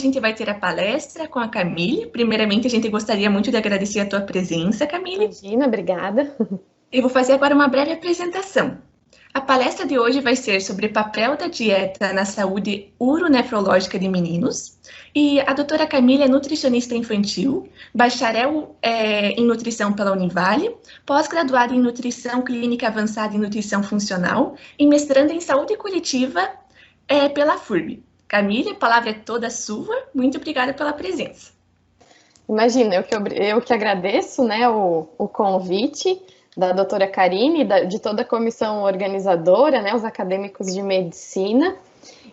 gente vai ter a palestra com a Camille. Primeiramente, a gente gostaria muito de agradecer a tua presença, Camille. Imagina, obrigada. Eu vou fazer agora uma breve apresentação. A palestra de hoje vai ser sobre o papel da dieta na saúde uronefrológica de meninos. E a doutora Camille é nutricionista infantil, bacharel em nutrição pela Univale, pós-graduada em nutrição clínica avançada em nutrição funcional e mestranda em saúde coletiva pela FURB. Camille, a palavra é toda sua. Muito obrigada pela presença. Imagina, eu que agradeço, né, o convite da doutora Karine, de toda a comissão organizadora, né, os acadêmicos de medicina.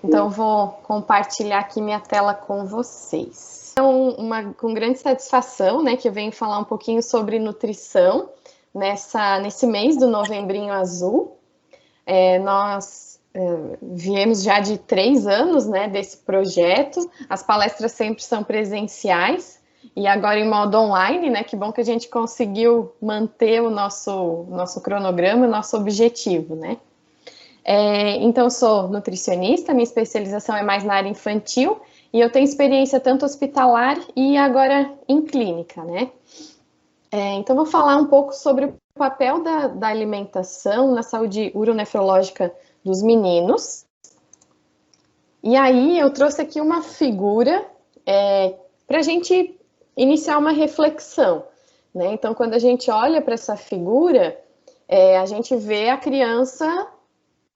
Então, vou compartilhar aqui minha tela com vocês. Então, com grande satisfação, né, que eu venho falar um pouquinho sobre nutrição nesse mês do Novembrinho Azul. Nós viemos já de 3 anos, né, desse projeto. As palestras sempre são presenciais. E agora em modo online, né? Que bom que a gente conseguiu manter o nosso cronograma, o nosso objetivo, né? Então, eu sou nutricionista, minha especialização é mais na área infantil, e eu tenho experiência tanto hospitalar e agora em clínica, né? Então, vou falar um pouco sobre o papel da alimentação na saúde uronefrológica dos meninos. E aí, eu trouxe aqui uma figura para a gente iniciar uma reflexão, né? Então, quando a gente olha para essa figura, a gente vê a criança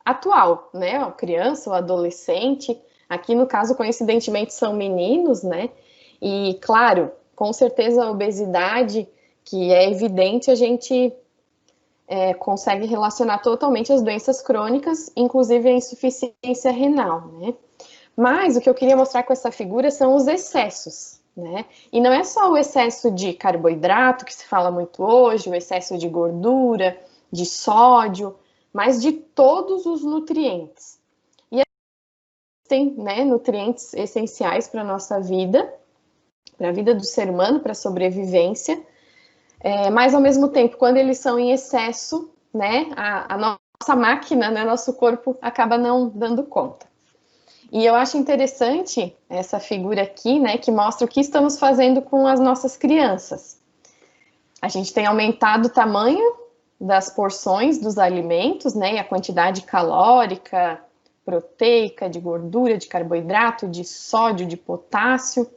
atual, né? A criança, o adolescente, aqui no caso, coincidentemente, são meninos, né? E, claro, com certeza a obesidade, que é evidente, a gente consegue relacionar totalmente as doenças crônicas, inclusive a insuficiência renal, né? Mas o que eu queria mostrar com essa figura são os excessos, né? E não é só o excesso de carboidrato, que se fala muito hoje, o excesso de gordura, de sódio, mas de todos os nutrientes. E tem, né, nutrientes essenciais para a nossa vida, para a vida do ser humano, para a sobrevivência, mas ao mesmo tempo, quando eles são em excesso, né, a nossa máquina, né, nosso corpo acaba não dando conta. E eu acho interessante essa figura aqui, né, que mostra o que estamos fazendo com as nossas crianças. A gente tem aumentado o tamanho das porções dos alimentos, né, e a quantidade calórica, proteica, de gordura, de carboidrato, de sódio, de potássio.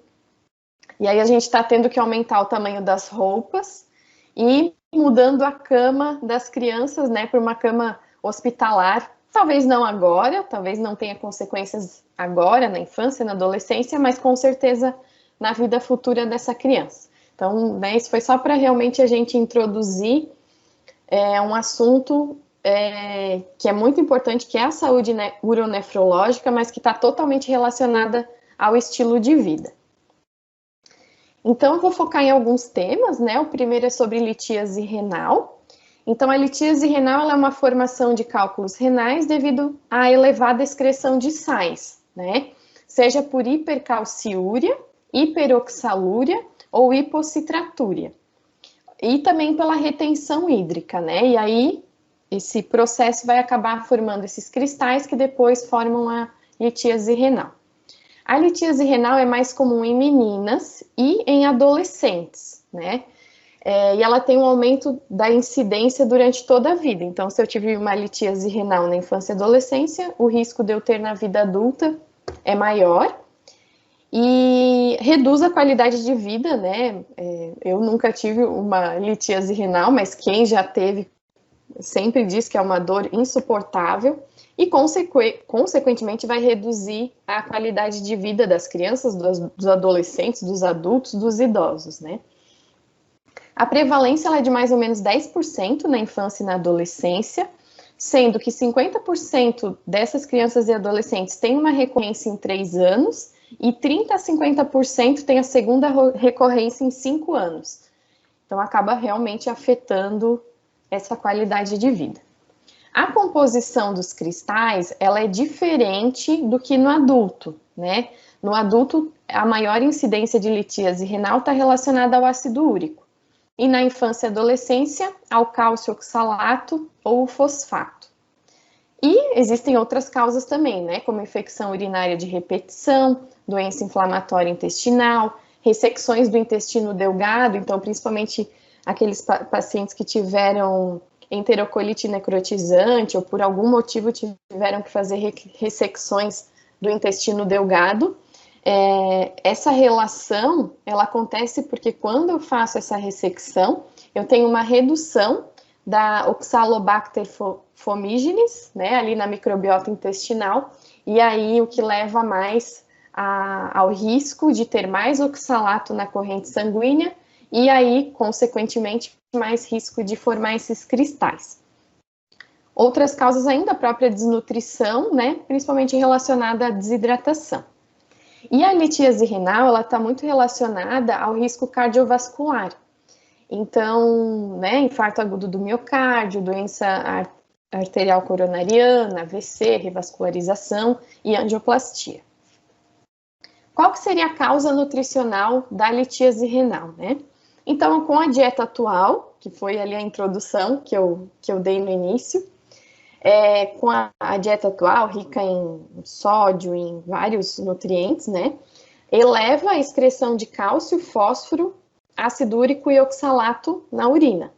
E aí a gente está tendo que aumentar o tamanho das roupas e mudando a cama das crianças, né, para uma cama hospitalar. Talvez não agora, talvez não tenha consequências agora, na infância, na adolescência, mas com certeza na vida futura dessa criança. Então, né, isso foi só para realmente a gente introduzir um assunto que é muito importante, que é a saúde uronefrológica, mas que está totalmente relacionada ao estilo de vida. Então, eu vou focar em alguns temas, né? O primeiro é sobre litíase renal. Então, a litíase renal é uma formação de cálculos renais devido à elevada excreção de sais, né? Seja por hipercalciúria, hiperoxalúria ou hipocitratúria. E também pela retenção hídrica, né? E aí, esse processo vai acabar formando esses cristais que depois formam a litíase renal. A litíase renal é mais comum em meninas e em adolescentes, né? E ela tem um aumento da incidência durante toda a vida. Então, se eu tive uma litíase renal na infância e adolescência, o risco de eu ter na vida adulta é maior e reduz a qualidade de vida, né? Eu nunca tive uma litíase renal, mas quem já teve sempre diz que é uma dor insuportável e, consequentemente, vai reduzir a qualidade de vida das crianças, dos adolescentes, dos adultos, dos idosos, né? A prevalência ela é de mais ou menos 10% na infância e na adolescência, sendo que 50% dessas crianças e adolescentes têm uma recorrência em 3 anos e 30% a 50% tem a segunda recorrência em 5 anos. Então, acaba realmente afetando essa qualidade de vida. A composição dos cristais, ela é diferente do que no adulto, né? No adulto, a maior incidência de litíase renal está relacionada ao ácido úrico. E na infância e adolescência, ao cálcio oxalato ou fosfato. E existem outras causas também, né, como infecção urinária de repetição, doença inflamatória intestinal, ressecções do intestino delgado, então principalmente aqueles pacientes que tiveram enterocolite necrotizante ou por algum motivo tiveram que fazer ressecções do intestino delgado. Essa relação, ela acontece porque quando eu faço essa ressecção, eu tenho uma redução da Oxalobacter formigenes, né, ali na microbiota intestinal, e aí o que leva mais ao risco de ter mais oxalato na corrente sanguínea, e aí, consequentemente, mais risco de formar esses cristais. Outras causas ainda, a própria desnutrição, né, principalmente relacionada à desidratação. E a litíase renal, ela está muito relacionada ao risco cardiovascular. Então, né, infarto agudo do miocárdio, doença arterial coronariana, AVC, revascularização e angioplastia. Qual que seria a causa nutricional da litíase renal, né? Então, com a dieta atual, que foi ali a introdução que eu dei no início, com a dieta atual, rica em sódio, em vários nutrientes, né? Eleva a excreção de cálcio, fósforo, ácido úrico e oxalato na urina.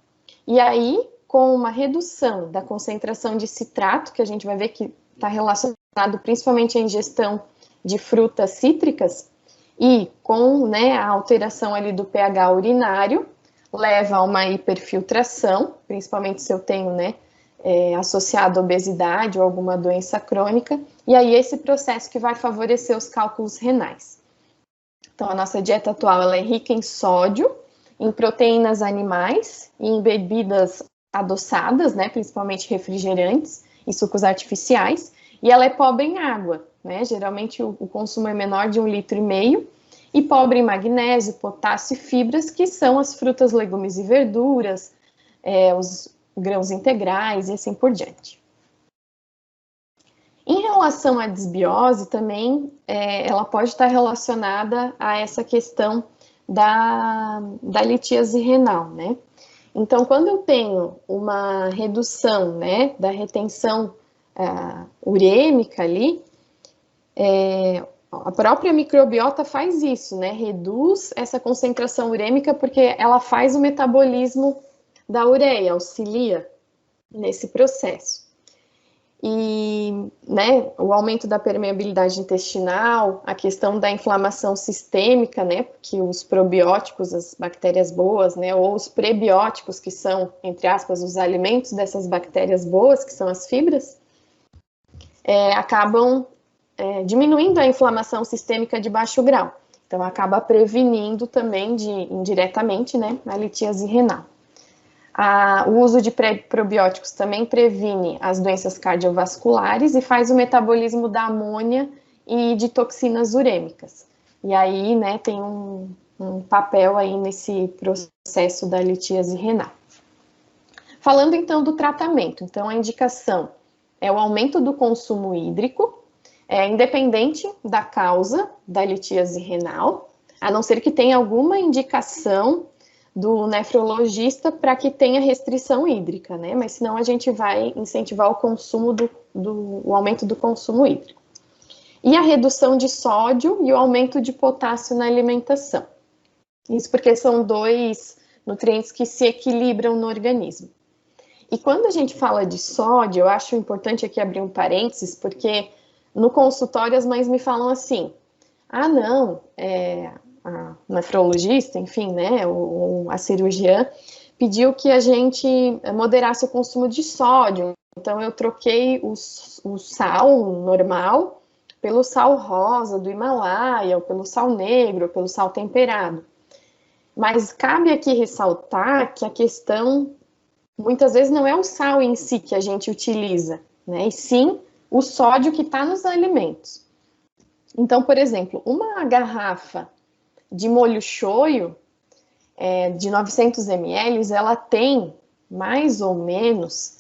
E aí, com uma redução da concentração de citrato, que a gente vai ver que está relacionado principalmente à ingestão de frutas cítricas, e com, né, a alteração ali do pH urinário, leva a uma hiperfiltração, principalmente se eu tenho, né, associado à obesidade ou alguma doença crônica, e aí esse processo que vai favorecer os cálculos renais. Então, a nossa dieta atual ela é rica em sódio, em proteínas animais e em bebidas adoçadas, né, principalmente refrigerantes e sucos artificiais, e ela é pobre em água, né, geralmente o consumo é menor de 1,5 litro, e pobre em magnésio, potássio e fibras, que são as frutas, legumes e verduras, os grãos integrais e assim por diante. Em relação à desbiose, também ela pode estar relacionada a essa questão da litíase renal, né? Então, quando eu tenho uma redução, né, da retenção urêmica ali, a própria microbiota faz isso, né? Reduz essa concentração urêmica porque ela faz o metabolismo da ureia, auxilia nesse processo. E, né, o aumento da permeabilidade intestinal, a questão da inflamação sistêmica, né, porque os probióticos, as bactérias boas, né, ou os prebióticos, que são, entre aspas, os alimentos dessas bactérias boas, que são as fibras, acabam diminuindo a inflamação sistêmica de baixo grau. Então, acaba prevenindo também, indiretamente, né, a litíase renal. O uso de probióticos também previne as doenças cardiovasculares e faz o metabolismo da amônia e de toxinas urêmicas. E aí, né, tem um papel aí nesse processo da litíase renal. Falando então do tratamento, então a indicação é o aumento do consumo hídrico, independente da causa da litíase renal, a não ser que tenha alguma indicação do nefrologista para que tenha restrição hídrica, né? Mas senão a gente vai incentivar o consumo o aumento do consumo hídrico. E a redução de sódio e o aumento de potássio na alimentação. Isso porque são dois nutrientes que se equilibram no organismo. E quando a gente fala de sódio, eu acho importante aqui abrir um parênteses, porque no consultório as mães me falam assim, não, a nefrologista, enfim, né, ou a cirurgiã, pediu que a gente moderasse o consumo de sódio. Então, eu troquei o sal normal pelo sal rosa do Himalaia, ou pelo sal negro, ou pelo sal temperado. Mas cabe aqui ressaltar que a questão, muitas vezes, não é o sal em si que a gente utiliza, né, e sim o sódio que está nos alimentos. Então, por exemplo, uma garrafa de molho shoyu, de 900 ml, ela tem mais ou menos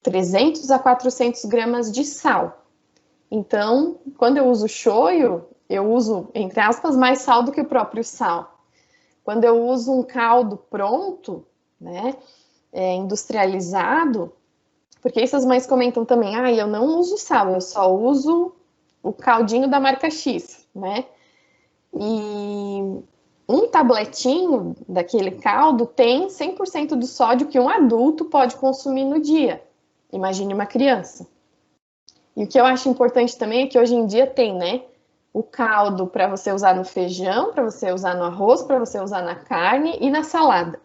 300 a 400 gramas de sal. Então, quando eu uso shoyu, eu uso, entre aspas, mais sal do que o próprio sal. Quando eu uso um caldo pronto, né, industrializado, Porque isso as mães comentam também, eu não uso sal, eu só uso o caldinho da marca X, né? E um tabletinho daquele caldo tem 100% do sódio que um adulto pode consumir no dia. Imagine uma criança. E o que eu acho importante também é que hoje em dia tem, né? O caldo para você usar no feijão, para você usar no arroz, para você usar na carne e na salada.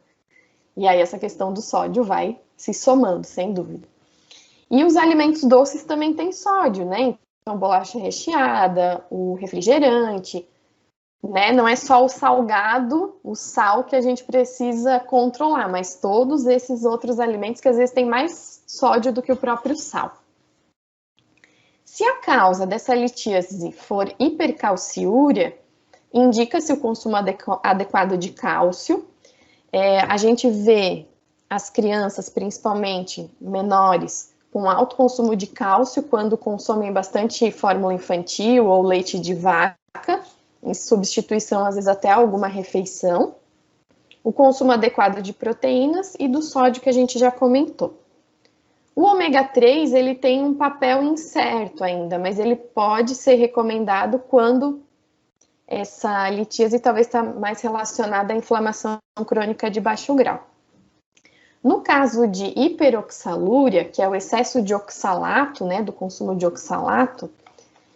E aí essa questão do sódio vai se somando, sem dúvida. E os alimentos doces também têm sódio, né? Então, bolacha recheada, o refrigerante, né? Não é só o salgado, o sal que a gente precisa controlar, mas todos esses outros alimentos que às vezes têm mais sódio do que o próprio sal. Se a causa dessa litíase for hipercalciúria, indica-se o consumo adequado de cálcio. A gente vê as crianças, principalmente menores, com alto consumo de cálcio quando consomem bastante fórmula infantil ou leite de vaca, em substituição, às vezes, até alguma refeição. O consumo adequado de proteínas e do sódio que a gente já comentou. O ômega 3, ele tem um papel incerto ainda, mas ele pode ser recomendado quando essa litíase talvez está mais relacionada à inflamação crônica de baixo grau. No caso de hiperoxalúria, que é o excesso de oxalato, né, do consumo de oxalato,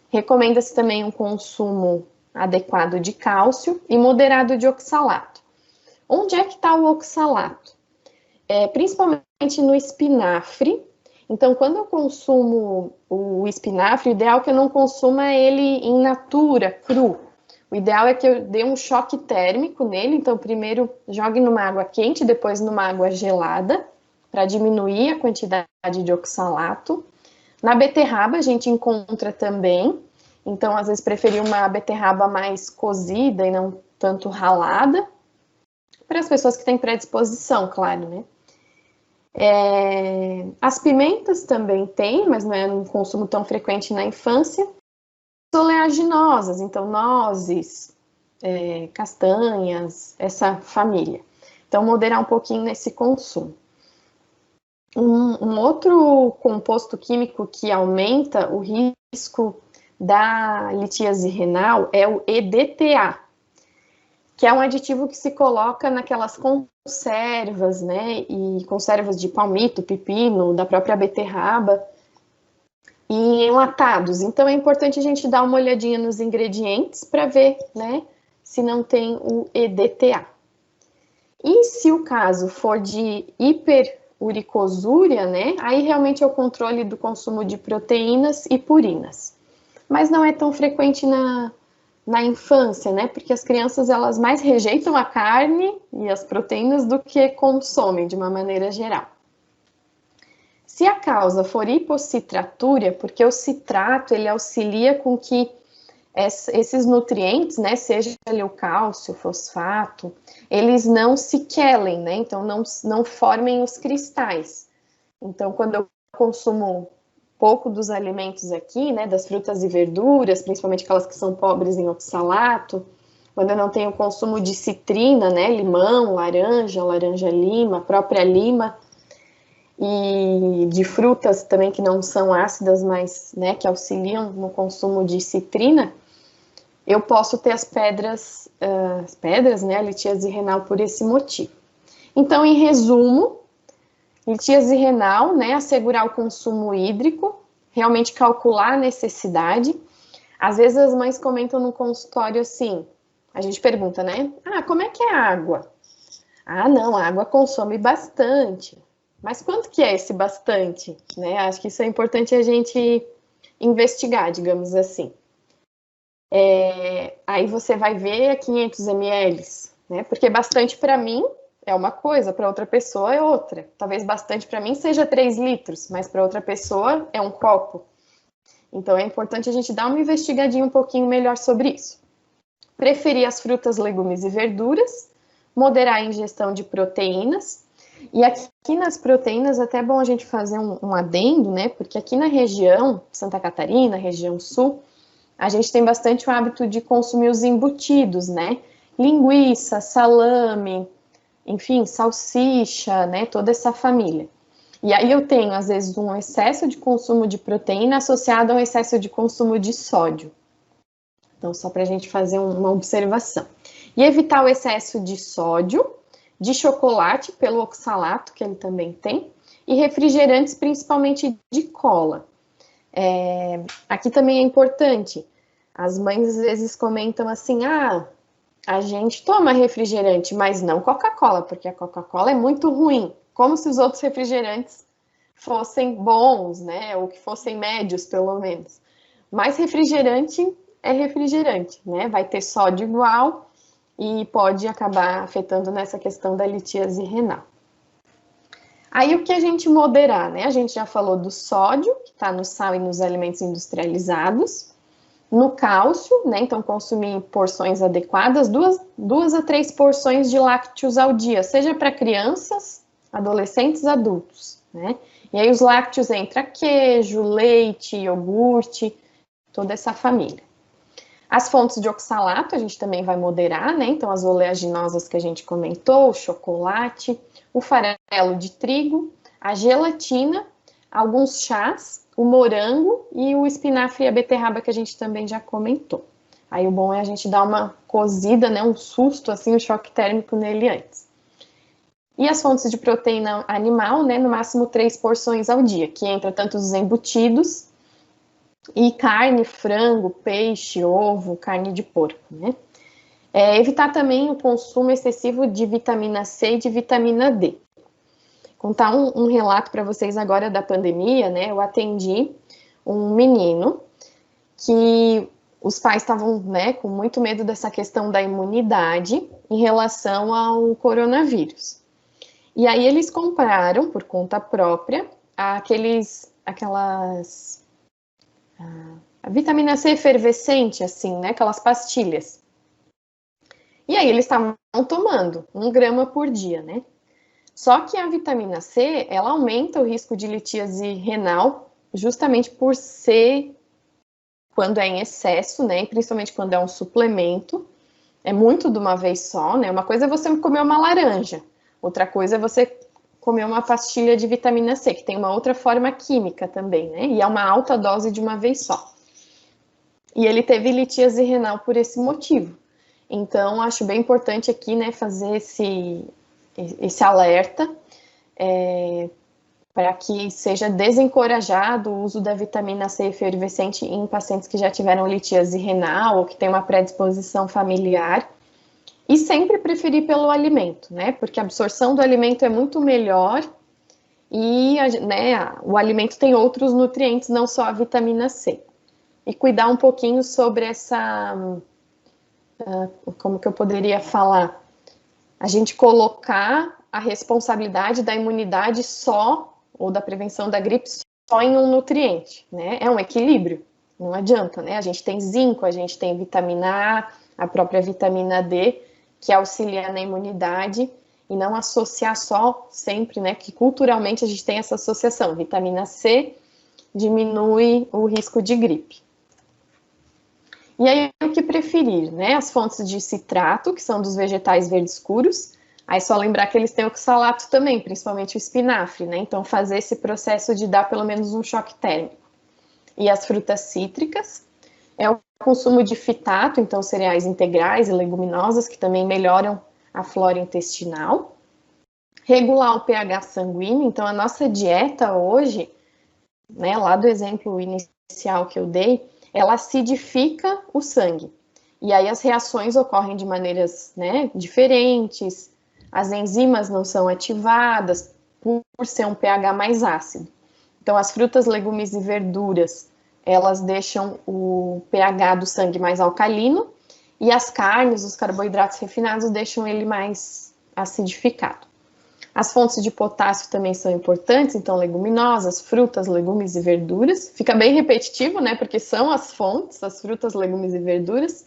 recomenda-se também um consumo adequado de cálcio e moderado de oxalato. Onde é que está o oxalato? Principalmente no espinafre. Então, quando eu consumo o espinafre, o ideal é que eu não consuma ele in natura, cru. O ideal é que eu dê um choque térmico nele. Então, primeiro jogue numa água quente, depois numa água gelada, para diminuir a quantidade de oxalato. Na beterraba, a gente encontra também. Então, às vezes, preferir uma beterraba mais cozida e não tanto ralada. Para as pessoas que têm predisposição, claro, né? As pimentas também tem, mas não é um consumo tão frequente na infância. Oleaginosas, então nozes, castanhas, essa família. Então, moderar um pouquinho nesse consumo. Um outro composto químico que aumenta o risco da litíase renal é o EDTA, que é um aditivo que se coloca naquelas conservas, né, e conservas de palmito, pepino, da própria beterraba, e enlatados. Então, é importante a gente dar uma olhadinha nos ingredientes para ver, né, se não tem o EDTA. E se o caso for de hiperuricosúria, né, aí realmente é o controle do consumo de proteínas e purinas. Mas não é tão frequente na infância, né? Porque as crianças, elas mais rejeitam a carne e as proteínas do que consomem, de uma maneira geral. Se a causa for hipocitratúria, porque o citrato, ele auxilia com que esses nutrientes, né, seja ali o cálcio, o fosfato, eles não se quelem, né? Então, não formem os cristais. Então, quando eu consumo pouco dos alimentos aqui, né, das frutas e verduras, principalmente aquelas que são pobres em oxalato, quando eu não tenho consumo de citrina, né, limão, laranja-lima, própria lima, e de frutas também que não são ácidas, mas, né, que auxiliam no consumo de citrina, eu posso ter as pedras, né, a litíase renal por esse motivo. Então, em resumo, litíase renal, né, assegurar o consumo hídrico, realmente calcular a necessidade. Às vezes as mães comentam no consultório assim, a gente pergunta, né, como é que é a água? Não, a água consome bastante. Mas quanto que é esse bastante? Né? Acho que isso é importante a gente investigar, digamos assim. Aí você vai ver 500 ml, né? Porque bastante para mim é uma coisa, para outra pessoa é outra. Talvez bastante para mim seja 3 litros, mas para outra pessoa é um copo. Então é importante a gente dar uma investigadinha um pouquinho melhor sobre isso. Preferir as frutas, legumes e verduras, moderar a ingestão de proteínas. E aqui nas proteínas, até é bom a gente fazer um adendo, né? Porque aqui na região Santa Catarina, região sul, a gente tem bastante o hábito de consumir os embutidos, né? Linguiça, salame, enfim, salsicha, né? Toda essa família. E aí eu tenho, às vezes, um excesso de consumo de proteína associado a um excesso de consumo de sódio. Então, só para a gente fazer uma observação. E evitar o excesso de sódio, de chocolate, pelo oxalato, que ele também tem, e refrigerantes, principalmente de cola. Aqui também é importante, as mães às vezes comentam assim, a gente toma refrigerante, mas não Coca-Cola, porque a Coca-Cola é muito ruim, como se os outros refrigerantes fossem bons, né, ou que fossem médios, pelo menos. Mas refrigerante é refrigerante, né, vai ter sódio igual e pode acabar afetando nessa questão da litíase renal. Aí o que a gente moderar, né? A gente já falou do sódio, que está no sal e nos alimentos industrializados, no cálcio, né? Então consumir porções adequadas, 2 a 3 porções de lácteos ao dia, seja para crianças, adolescentes, adultos, né? E aí os lácteos entra queijo, leite, iogurte, toda essa família. As fontes de oxalato a gente também vai moderar, né? Então as oleaginosas que a gente comentou, o chocolate, o farelo de trigo, a gelatina, alguns chás, o morango e o espinafre e a beterraba que a gente também já comentou. Aí o bom é a gente dar uma cozida, né, um susto, assim, um choque térmico nele antes. E as fontes de proteína animal, né, no máximo 3 porções ao dia, que entra tanto os embutidos e carne, frango, peixe, ovo, carne de porco, né. Evitar também o consumo excessivo de vitamina C e de vitamina D. Contar um relato para vocês agora da pandemia, né? Eu atendi um menino que os pais estavam, né, com muito medo dessa questão da imunidade em relação ao coronavírus. E aí eles compraram, por conta própria, a vitamina C efervescente, assim, né? Aquelas pastilhas. E aí eles estavam tomando 1 grama por dia, né? Só que a vitamina C, ela aumenta o risco de litíase renal, justamente por ser, quando é em excesso, né? E principalmente quando é um suplemento, é muito de uma vez só, né? Uma coisa é você comer uma laranja, outra coisa é você comer uma pastilha de vitamina C, que tem uma outra forma química também, né? E é uma alta dose de uma vez só. E ele teve litíase renal por esse motivo. Então, acho bem importante aqui, né, fazer esse alerta para que seja desencorajado o uso da vitamina C efervescente em pacientes que já tiveram litíase renal ou que tem uma predisposição familiar. E sempre preferir pelo alimento, né, porque a absorção do alimento é muito melhor e, né, o alimento tem outros nutrientes, não só a vitamina C. E cuidar um pouquinho sobre essa... como que eu poderia falar? A gente colocar a responsabilidade da imunidade só, ou da prevenção da gripe, só em um nutriente, né? É um equilíbrio, não adianta, né? A gente tem zinco, a gente tem vitamina A própria vitamina D, que auxilia na imunidade, e não associar só sempre, né? Que culturalmente a gente tem essa associação, vitamina C diminui o risco de gripe. E aí, o que preferir, né? As fontes de citrato, que são dos vegetais verdes escuros. Aí, só lembrar que eles têm oxalato também, principalmente o espinafre, né? Então, fazer esse processo de dar pelo menos um choque térmico. E as frutas cítricas. É o consumo de fitato, então cereais integrais e leguminosas, que também melhoram a flora intestinal. Regular o pH sanguíneo. Então, a nossa dieta hoje, né? Lá do exemplo inicial que eu dei, ela acidifica o sangue. E aí as reações ocorrem de maneiras, né, diferentes, as enzimas não são ativadas por ser um pH mais ácido. Então as frutas, legumes e verduras, elas deixam o pH do sangue mais alcalino e as carnes, os carboidratos refinados deixam ele mais acidificado. As fontes de potássio também são importantes, então leguminosas, frutas, legumes e verduras. Fica bem repetitivo, né, porque são as fontes, as frutas, legumes e verduras.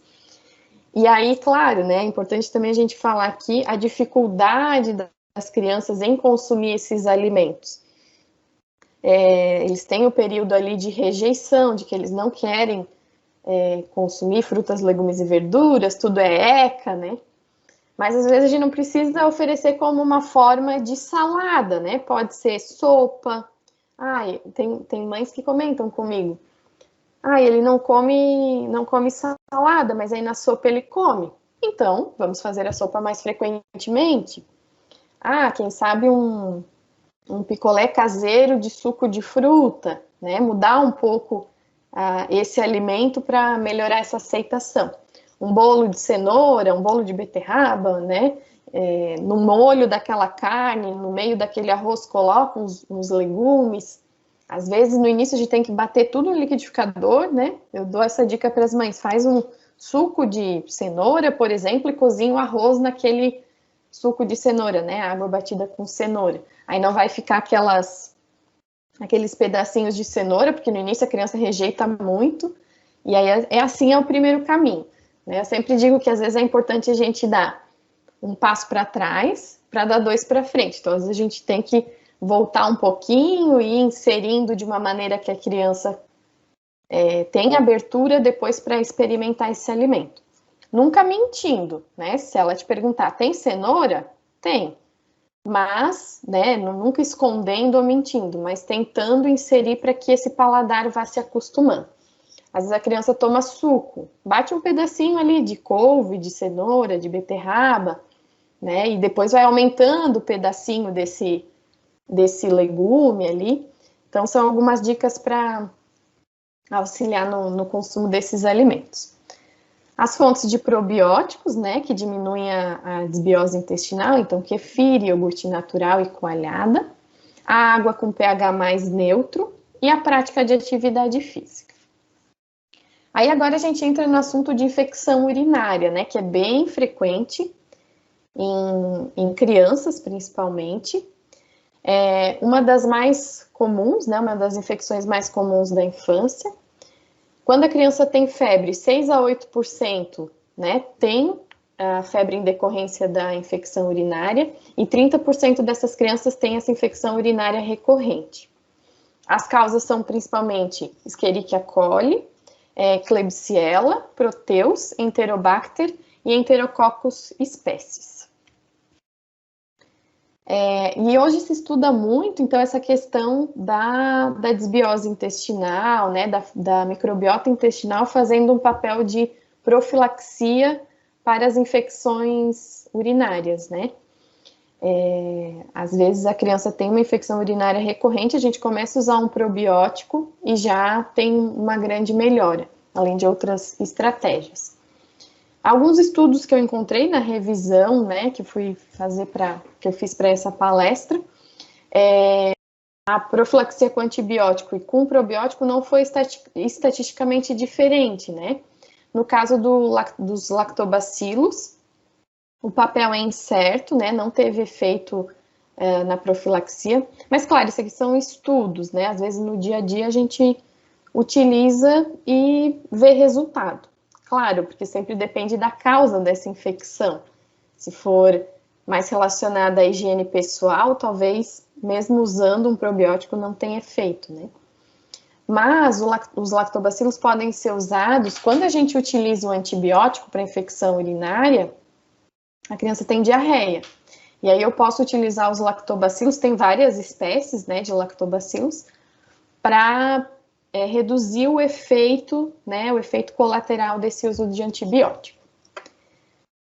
E aí, claro, né, é importante também a gente falar aqui a dificuldade das crianças em consumir esses alimentos. Eles têm o período ali de rejeição, de que eles não querem consumir frutas, legumes e verduras, tudo é ECA, né? Mas às vezes a gente não precisa oferecer como uma forma de salada, né? Pode ser sopa. Ai, tem mães que comentam comigo. Ah, ele não come salada, mas aí na sopa ele come. Então, vamos fazer a sopa mais frequentemente. Ah, quem sabe um picolé caseiro de suco de fruta, né? Mudar um pouco esse alimento para melhorar essa aceitação. Um bolo de cenoura, um bolo de beterraba, né? No molho daquela carne, no meio daquele arroz, coloca uns legumes. Às vezes, no início, a gente tem que bater tudo no liquidificador, né? Eu dou essa dica para as mães. Faz um suco de cenoura, por exemplo, e cozinha o arroz naquele suco de cenoura, né? Água batida com cenoura. Aí não vai ficar aqueles pedacinhos de cenoura, porque no início a criança rejeita muito. E aí assim é o primeiro caminho. Né? Eu sempre digo que às vezes é importante a gente dar um passo para trás para dar dois para frente. Então, às vezes a gente tem que voltar um pouquinho e ir inserindo de uma maneira que a criança tenha abertura depois para experimentar esse alimento. Nunca mentindo, né? Se ela te perguntar, tem cenoura? Tem. Mas, né, nunca escondendo ou mentindo, mas tentando inserir para que esse paladar vá se acostumando. Às vezes a criança toma suco, bate um pedacinho ali de couve, de cenoura, de beterraba, né? E depois vai aumentando o pedacinho desse legume ali. Então, são algumas dicas para auxiliar no consumo desses alimentos. As fontes de probióticos, né, que diminuem a desbiose intestinal, então kefir, iogurte natural e coalhada, a água com pH mais neutro e a prática de atividade física. Aí agora a gente entra no assunto de infecção urinária, né, que é bem frequente em crianças, principalmente. Uma das mais comuns, né, uma das infecções mais comuns da infância. Quando a criança tem febre, 6 a 8%, né, tem a febre em decorrência da infecção urinária e 30% dessas crianças têm essa infecção urinária recorrente. As causas são principalmente Escherichia coli, Klebsiella, Proteus, Enterobacter e Enterococcus espécies. E hoje se estuda muito, então, essa questão da desbiose intestinal, né, da microbiota intestinal fazendo um papel de profilaxia para as infecções urinárias, né? Às vezes a criança tem uma infecção urinária recorrente, a gente começa a usar um probiótico e já tem uma grande melhora, além de outras estratégias. Alguns estudos que eu encontrei na revisão, né, que eu fiz para essa palestra, a profilaxia com antibiótico e com probiótico não foi estatisticamente diferente, né? No caso dos lactobacilos, o papel é incerto, né? Não teve efeito na profilaxia, mas claro, isso aqui são estudos, né? Às vezes no dia a dia a gente utiliza e vê resultado. Claro, porque sempre depende da causa dessa infecção. Se for mais relacionada à higiene pessoal, talvez mesmo usando um probiótico não tenha efeito, né? Mas os lactobacilos podem ser usados quando a gente utiliza o antibiótico para infecção urinária, a criança tem diarreia. E aí eu posso utilizar os lactobacilos, tem várias espécies, né, de lactobacilos, para reduzir o efeito, né, o efeito colateral desse uso de antibiótico.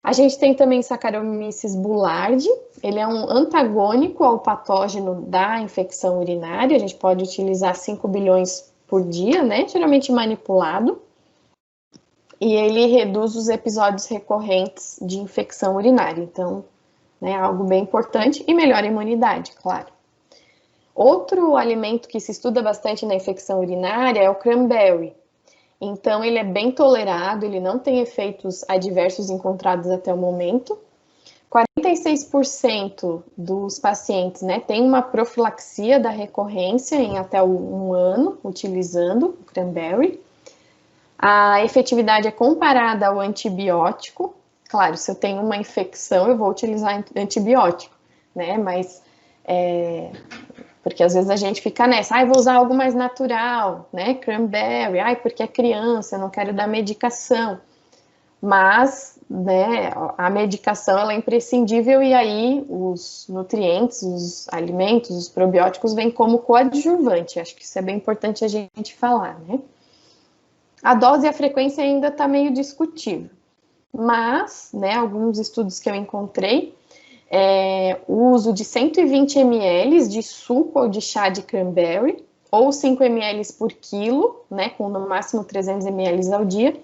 A gente tem também Saccharomyces boulardii, ele é um antagônico ao patógeno da infecção urinária, a gente pode utilizar 5 bilhões por dia, né, geralmente manipulado, e ele reduz os episódios recorrentes de infecção urinária, então, né, algo bem importante e melhora a imunidade, claro. Outro alimento que se estuda bastante na infecção urinária é o cranberry. Então, ele é bem tolerado, ele não tem efeitos adversos encontrados até o momento. 46% dos pacientes, né, tem uma profilaxia da recorrência em até 1 ano utilizando o cranberry. A efetividade é comparada ao antibiótico. Claro, se eu tenho uma infecção, eu vou utilizar antibiótico, né, mas porque às vezes a gente fica nessa, vou usar algo mais natural, né, cranberry, porque é criança, eu não quero dar medicação. Mas né, a medicação ela é imprescindível e aí os nutrientes, os alimentos, os probióticos vêm como coadjuvante. Acho que isso é bem importante a gente falar, né? A dose e a frequência ainda está meio discutível, mas, né, alguns estudos que eu encontrei, o uso de 120 ml de suco ou de chá de cranberry, ou 5 ml por quilo, né, com no máximo 300 ml ao dia,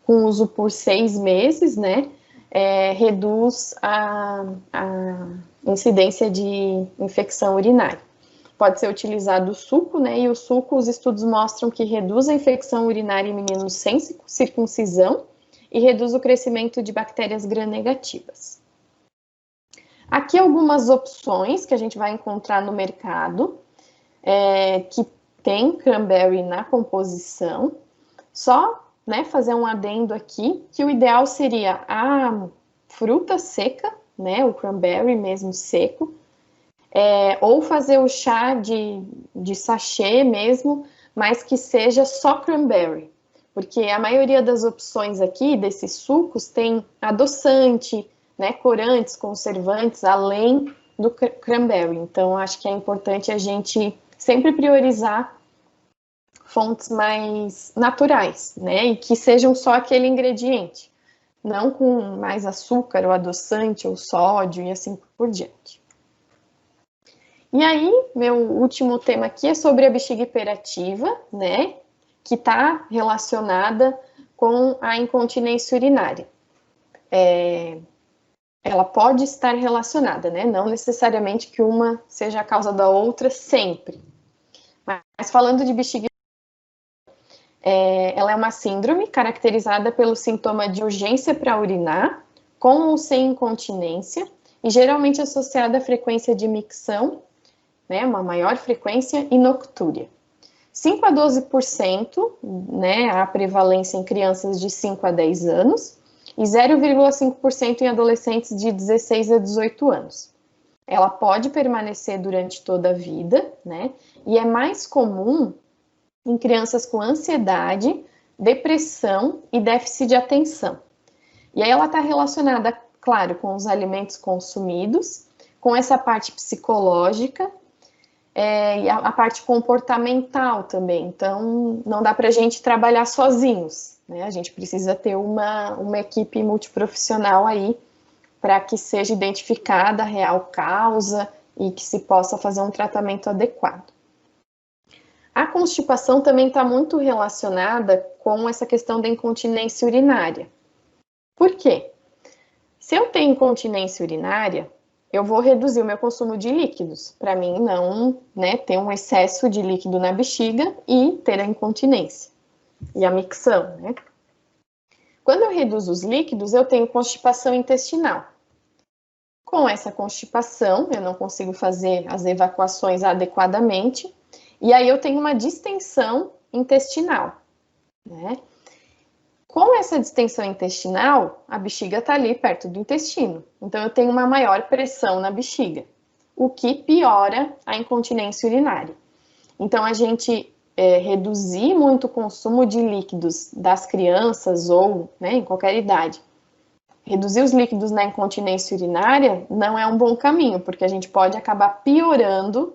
com uso por 6 meses, né, reduz a incidência de infecção urinária. Pode ser utilizado o suco, né, e o suco, os estudos mostram que reduz a infecção urinária em meninos sem circuncisão e reduz o crescimento de bactérias gram-negativas. Aqui algumas opções que a gente vai encontrar no mercado, que tem cranberry na composição, só, né, fazer um adendo aqui, que o ideal seria a fruta seca, né, o cranberry mesmo seco, ou fazer o chá de sachê mesmo, mas que seja só cranberry, porque a maioria das opções aqui, desses sucos, tem adoçante, né, corantes, conservantes, além do cranberry. Então, acho que é importante a gente sempre priorizar fontes mais naturais, né, e que sejam só aquele ingrediente, não com mais açúcar, ou adoçante, ou sódio, e assim por diante. E aí, meu último tema aqui é sobre a bexiga hiperativa, né, que está relacionada com a incontinência urinária. Ela pode estar relacionada, né, não necessariamente que uma seja a causa da outra sempre. Mas falando de bexiga, ela é uma síndrome caracterizada pelo sintoma de urgência para urinar, com ou sem incontinência, e geralmente associada à frequência de micção, né, uma maior frequência, e noctúria. 5 a 12%, né, a prevalência em crianças de 5 a 10 anos, e 0,5% em adolescentes de 16 a 18 anos. Ela pode permanecer durante toda a vida, né, e é mais comum em crianças com ansiedade, depressão e déficit de atenção. E aí ela está relacionada, claro, com os alimentos consumidos, com essa parte psicológica, e a parte comportamental também. Então, não dá para a gente trabalhar sozinhos, né? A gente precisa ter uma equipe multiprofissional aí para que seja identificada a real causa e que se possa fazer um tratamento adequado. A constipação também está muito relacionada com essa questão da incontinência urinária. Por quê? Se eu tenho incontinência urinária, eu vou reduzir o meu consumo de líquidos, para mim não, né, ter um excesso de líquido na bexiga e ter a incontinência e a micção, né? Quando eu reduzo os líquidos, eu tenho constipação intestinal. Com essa constipação, eu não consigo fazer as evacuações adequadamente, e aí eu tenho uma distensão intestinal, né? Com essa distensão intestinal, a bexiga está ali perto do intestino. Então, eu tenho uma maior pressão na bexiga, o que piora a incontinência urinária. Então, a gente reduzir muito o consumo de líquidos das crianças ou, né, em qualquer idade, reduzir os líquidos na incontinência urinária não é um bom caminho, porque a gente pode acabar piorando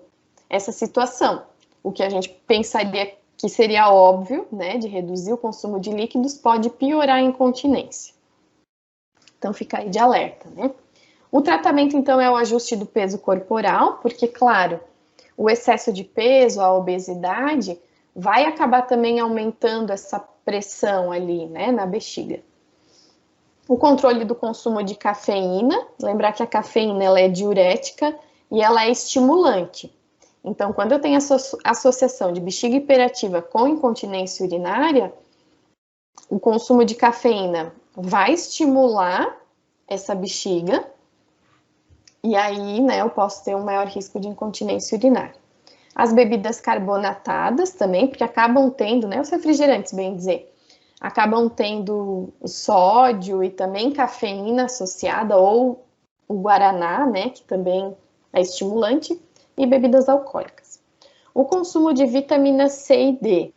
essa situação. O que a gente pensaria que seria óbvio, né, de reduzir o consumo de líquidos, pode piorar a incontinência. Então, fica aí de alerta, né? O tratamento, então, é o ajuste do peso corporal, porque, claro, o excesso de peso, a obesidade, vai acabar também aumentando essa pressão ali, né, na bexiga. O controle do consumo de cafeína, lembrar que a cafeína ela é diurética e ela é estimulante. Então, quando eu tenho associação de bexiga hiperativa com incontinência urinária, o consumo de cafeína vai estimular essa bexiga e aí, né, eu posso ter um maior risco de incontinência urinária. As bebidas carbonatadas também, porque acabam tendo, né, os refrigerantes, bem dizer, acabam tendo sódio e também cafeína associada, ou o guaraná, né, que também é estimulante, e bebidas alcoólicas. O consumo de vitamina C e D,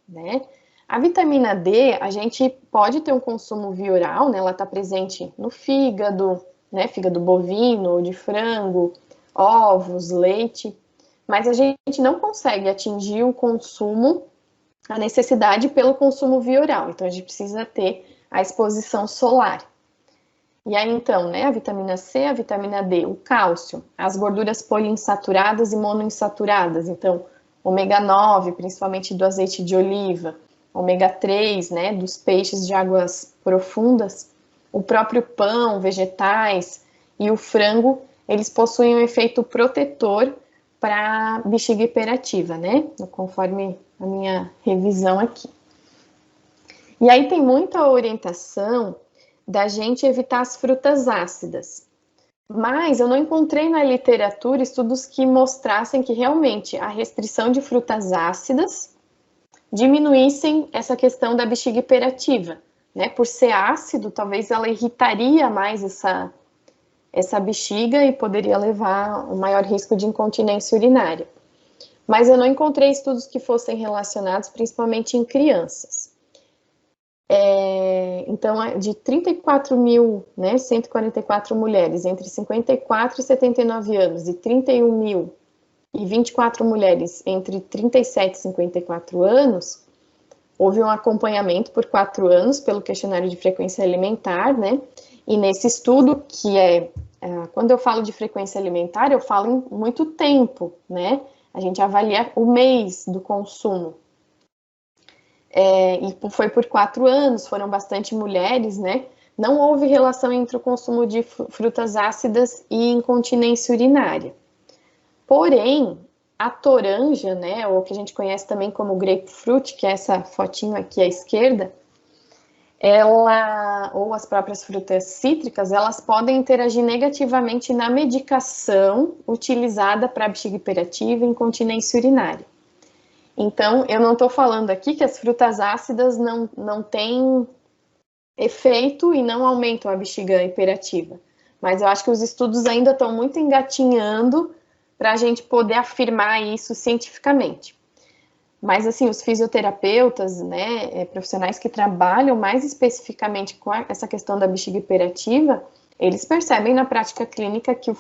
né? A vitamina D, a gente pode ter um consumo via oral, né? Ela está presente no fígado, né? Fígado bovino, de frango, ovos, leite, mas a gente não consegue atingir o consumo, a necessidade pelo consumo via oral. Então, a gente precisa ter a exposição solar. E aí, então, né, a vitamina C, a vitamina D, o cálcio, as gorduras poliinsaturadas e monoinsaturadas, então, ômega 9, principalmente do azeite de oliva, ômega 3, né, dos peixes de águas profundas, o próprio pão, vegetais e o frango, eles possuem um efeito protetor para bexiga hiperativa, né, conforme a minha revisão aqui. E aí tem muita orientação da gente evitar as frutas ácidas. Mas eu não encontrei na literatura estudos que mostrassem que realmente a restrição de frutas ácidas diminuíssem essa questão da bexiga hiperativa, né? Por ser ácido, talvez ela irritaria mais essa bexiga e poderia levar a um maior risco de incontinência urinária. Mas eu não encontrei estudos que fossem relacionados principalmente em crianças. Então, de 34.144 mulheres entre 54 e 79 anos e 31.024 mulheres entre 37 e 54 anos, houve um acompanhamento por 4 anos pelo questionário de frequência alimentar, né? E nesse estudo, quando eu falo de frequência alimentar, eu falo em muito tempo, né? A gente avalia o mês do consumo. E foi por 4 anos, foram bastante mulheres, né? Não houve relação entre o consumo de frutas ácidas e incontinência urinária. Porém, a toranja, né, ou que a gente conhece também como grapefruit, que é essa fotinho aqui à esquerda, ou as próprias frutas cítricas, elas podem interagir negativamente na medicação utilizada para bexiga hiperativa e incontinência urinária. Então, eu não estou falando aqui que as frutas ácidas não têm efeito e não aumentam a bexiga hiperativa. Mas eu acho que os estudos ainda estão muito engatinhando para a gente poder afirmar isso cientificamente. Mas, assim, os fisioterapeutas, né, profissionais que trabalham mais especificamente com essa questão da bexiga hiperativa, eles percebem na prática clínica que o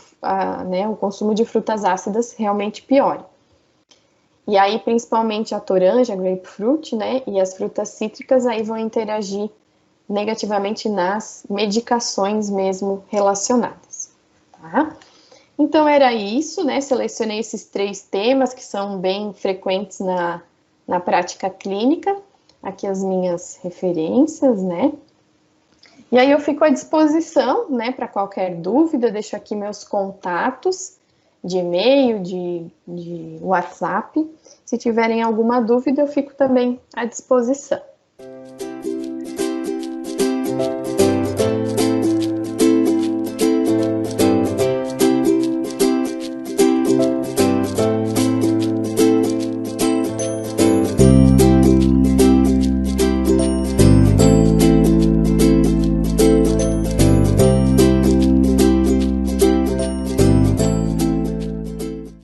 consumo de frutas ácidas realmente piora. E aí, principalmente a toranja, a grapefruit, né, e as frutas cítricas aí vão interagir negativamente nas medicações mesmo relacionadas, tá? Então, era isso, né, selecionei esses 3 temas que são bem frequentes na prática clínica, aqui as minhas referências, né, e aí eu fico à disposição, né, para qualquer dúvida, deixo aqui meus contatos, de e-mail, de WhatsApp. Se tiverem alguma dúvida, eu fico também à disposição.